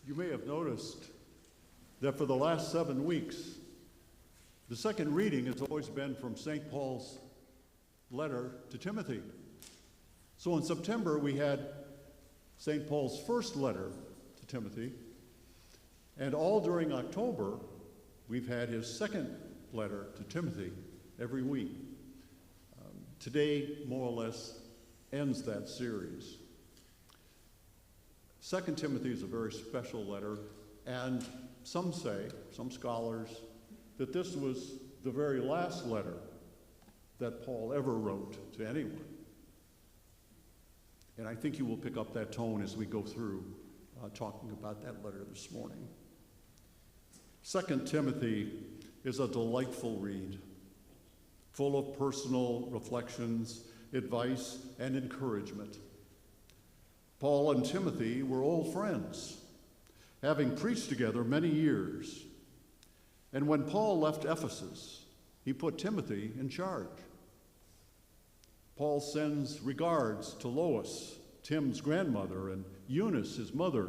You may have noticed that for the last 7 weeks, the second reading has always been from St. Paul's letter to Timothy. So in September, we had St. Paul's first letter to Timothy, and all during October, we've had his second letter to Timothy every week. Today, more or less, ends that series. 2 Timothy is a very special letter, and some scholars, that this was the very last letter that Paul ever wrote to anyone. And I think you will pick up that tone as we go through talking about that letter this morning. 2 Timothy is a delightful read, full of personal reflections, advice, and encouragement. Paul and Timothy were old friends, having preached together many years. And when Paul left Ephesus, he put Timothy in charge. Paul sends regards to Lois, Tim's grandmother, and Eunice, his mother,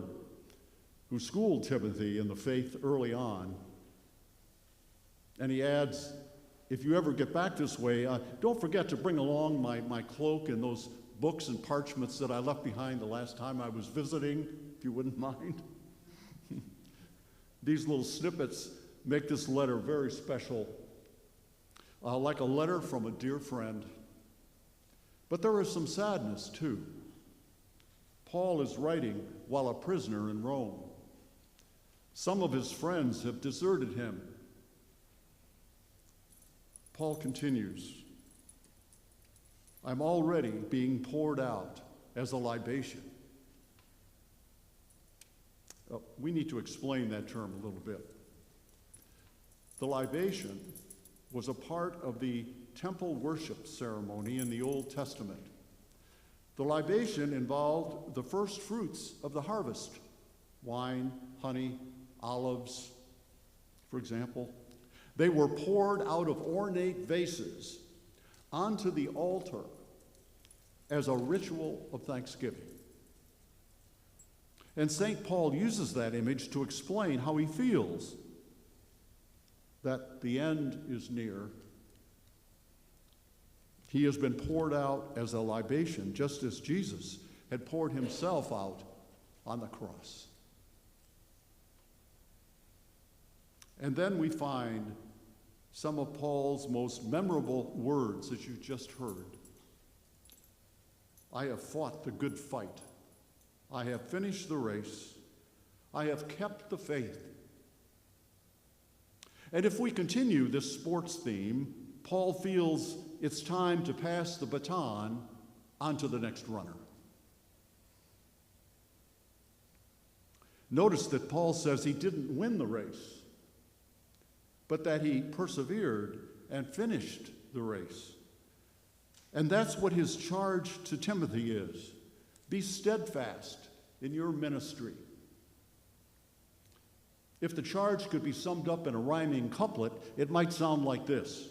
who schooled Timothy in the faith early on. And he adds, if you ever get back this way, don't forget to bring along my cloak and those books and parchments that I left behind the last time I was visiting, if you wouldn't mind. These little snippets make this letter very special, like a letter from a dear friend. But there is some sadness, too. Paul is writing while a prisoner in Rome. Some of his friends have deserted him. Paul continues, I'm already being poured out as a libation. We need to explain that term a little bit. The libation was a part of the temple worship ceremony in the Old Testament. The libation involved the first fruits of the harvest, wine, honey, olives, for example. They were poured out of ornate vases onto the altar as a ritual of thanksgiving. And St. Paul uses that image to explain how he feels that the end is near. He has been poured out as a libation, just as Jesus had poured himself out on the cross. And then we find some of Paul's most memorable words, as you just heard. I have fought the good fight. I have finished the race. I have kept the faith. And if we continue this sports theme, Paul feels it's time to pass the baton on to the next runner. Notice that Paul says he didn't win the race, but that he persevered and finished the race. And that's what his charge to Timothy is. Be steadfast in your ministry. If the charge could be summed up in a rhyming couplet, it might sound like this.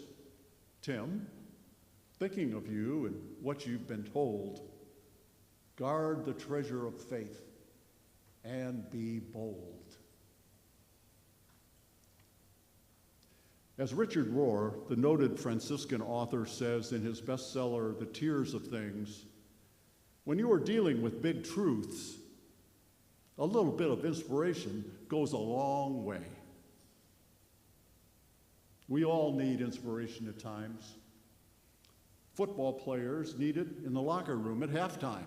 Tim, thinking of you and what you've been told, guard the treasure of faith and be bold. As Richard Rohr, the noted Franciscan author, says in his bestseller, The Tears of Things, when you are dealing with big truths, a little bit of inspiration goes a long way. We all need inspiration at times. Football players need it in the locker room at halftime.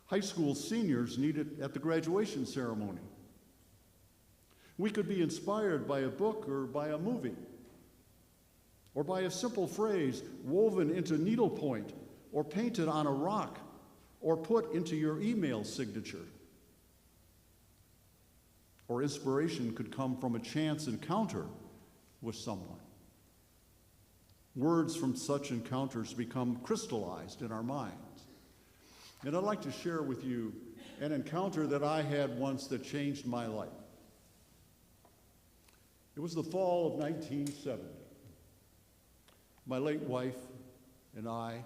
High school seniors need it at the graduation ceremony. We could be inspired by a book or by a movie, or by a simple phrase woven into needlepoint, or painted on a rock, or put into your email signature. Or inspiration could come from a chance encounter with someone. Words from such encounters become crystallized in our minds. And I'd like to share with you an encounter that I had once that changed my life. It was the fall of 1970. My late wife and I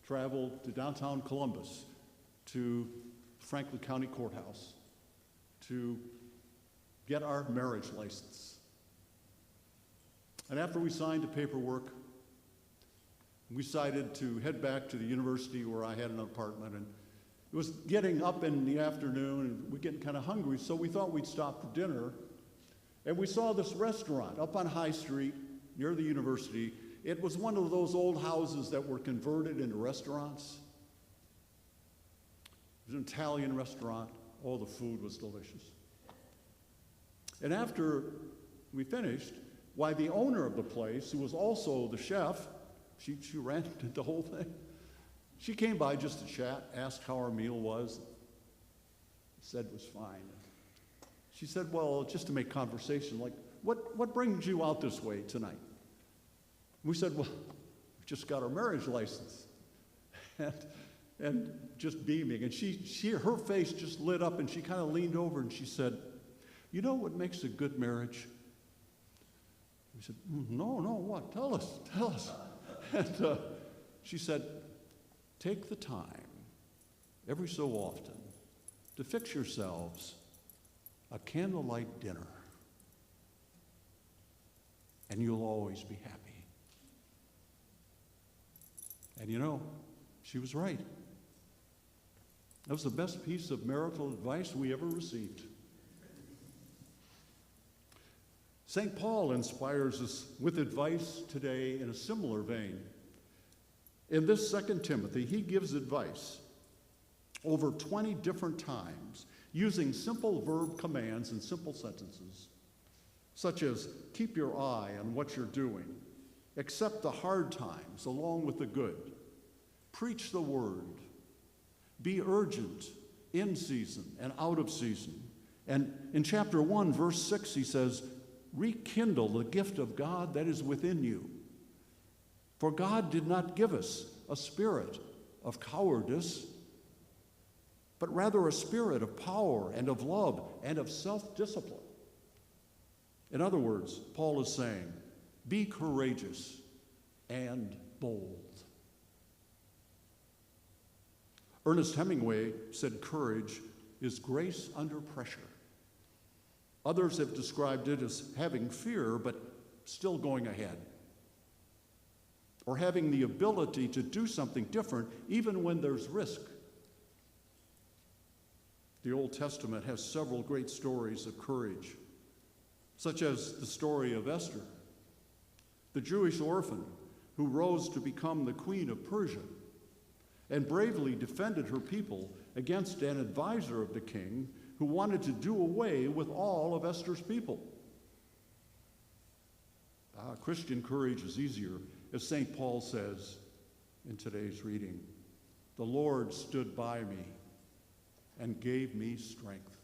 traveled to downtown Columbus to Franklin County Courthouse to get our marriage license. And after we signed the paperwork, we decided to head back to the university where I had an apartment. And it was getting up in the afternoon, and we're getting kind of hungry, so we thought we'd stop for dinner. And we saw this restaurant up on High Street near the university. It was one of those old houses that were converted into restaurants. It was an Italian restaurant. Oh, the food was delicious. And after we finished, why, the owner of the place, who was also the chef, she ran the whole thing. She came by just to chat, asked how our meal was, said it was fine. She said, well, just to make conversation, like, what brings you out this way tonight? We said, well, we just got our marriage license. And just beaming. And her face just lit up, and she kind of leaned over and she said, you know what makes a good marriage? We said, no, what? Tell us. And she said, take the time every so often to fix yourselves a candlelight dinner, and you'll always be happy. And you know, she was right. That was the best piece of marital advice we ever received. St. Paul inspires us with advice today in a similar vein. In this 2 Timothy, he gives advice over 20 different times using simple verb commands and simple sentences, such as keep your eye on what you're doing, accept the hard times along with the good, preach the word, be urgent in season and out of season. And in chapter 1, verse 6, he says, rekindle the gift of God that is within you. For God did not give us a spirit of cowardice, but rather a spirit of power and of love and of self-discipline. In other words, Paul is saying, be courageous and bold. Ernest Hemingway said courage is grace under pressure. Others have described it as having fear, but still going ahead. Or having the ability to do something different, even when there's risk. The Old Testament has several great stories of courage, such as the story of Esther, the Jewish orphan who rose to become the queen of Persia and bravely defended her people against an advisor of the king who wanted to do away with all of Esther's people. Christian courage is easier, as St. Paul says in today's reading. The Lord stood by me and gave me strength.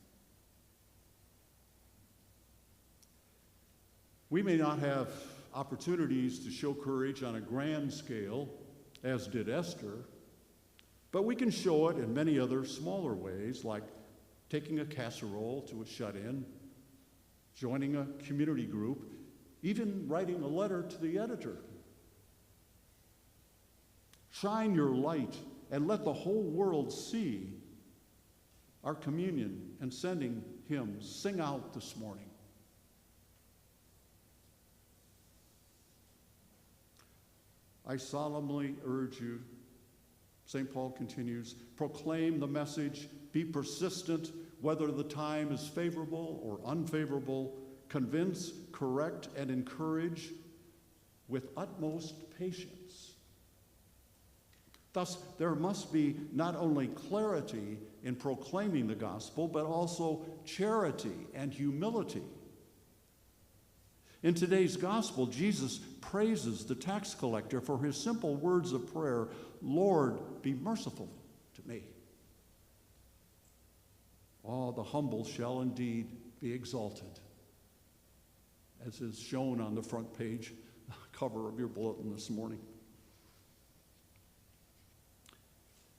We may not have opportunities to show courage on a grand scale, as did Esther, but we can show it in many other smaller ways, like taking a casserole to a shut-in, joining a community group, even writing a letter to the editor. Shine your light and let the whole world see our communion and sending hymns. Sing out this morning. I solemnly urge you, St. Paul continues, proclaim the message, be persistent, whether the time is favorable or unfavorable, convince, correct, and encourage with utmost patience. Thus, there must be not only clarity in proclaiming the gospel, but also charity and humility. In today's gospel, Jesus praises the tax collector for his simple words of prayer, Lord, be merciful to me. Oh, the humble shall indeed be exalted, as is shown on the front page cover of your bulletin this morning.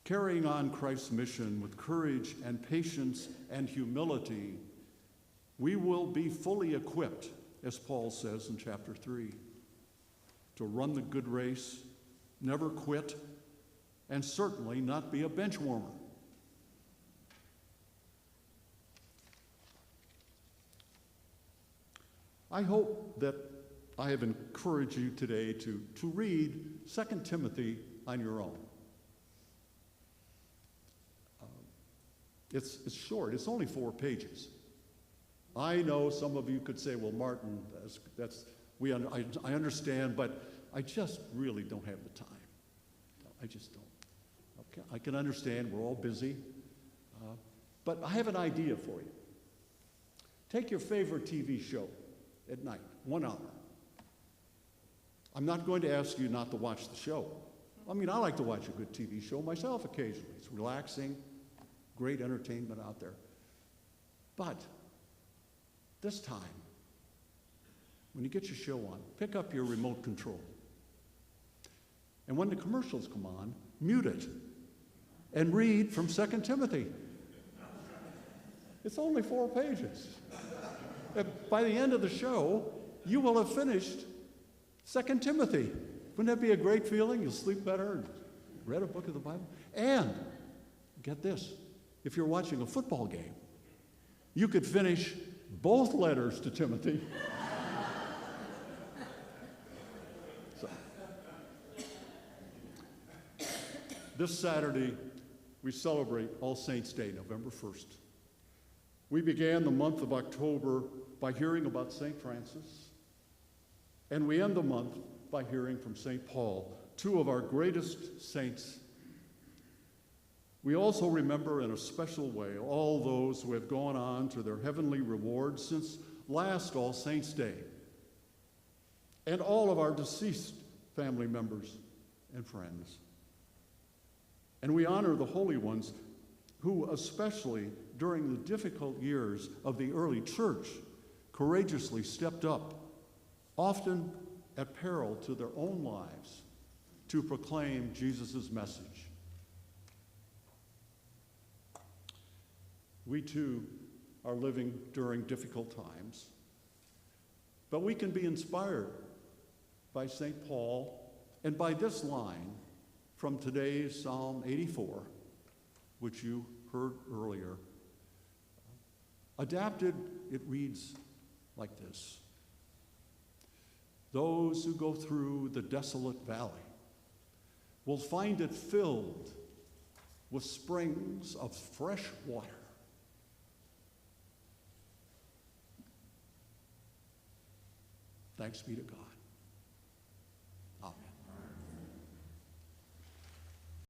Carrying on Christ's mission with courage and patience and humility, we will be fully equipped, as Paul says in chapter 3, to run the good race, never quit, and certainly not be a bench warmer. I hope that I have encouraged you today to read 2 Timothy on your own. It's short. It's only 4 pages. I know some of you could say, well, Martin, I understand, but I just really don't have the time. I just don't. Okay, I can understand we're all busy, but I have an idea for you. Take your favorite TV show at night, 1 hour. I'm not going to ask you not to watch the show. I mean, I like to watch a good TV show myself occasionally. It's relaxing, great entertainment out there. But this time, when you get your show on, pick up your remote control. And when the commercials come on, mute it and read from 2 Timothy. It's only 4 pages. By the end of the show, you will have finished 2 Timothy. Wouldn't that be a great feeling? You'll sleep better and read a book of the Bible. And, get this, if you're watching a football game, you could finish both letters to Timothy. So, this Saturday, we celebrate All Saints' Day, November 1st. We began the month of October by hearing about St. Francis, and we end the month by hearing from St. Paul, 2 of our greatest saints. We also remember in a special way all those who have gone on to their heavenly rewards since last All Saints' Day, and all of our deceased family members and friends. And we honor the holy ones who, especially during the difficult years of the early church, courageously stepped up, often at peril to their own lives, to proclaim Jesus' message. We too are living during difficult times, but we can be inspired by St. Paul and by this line from today's Psalm 84, which you heard earlier. Adapted, it reads like this: those who go through the desolate valley will find it filled with springs of fresh water. Thanks be to God.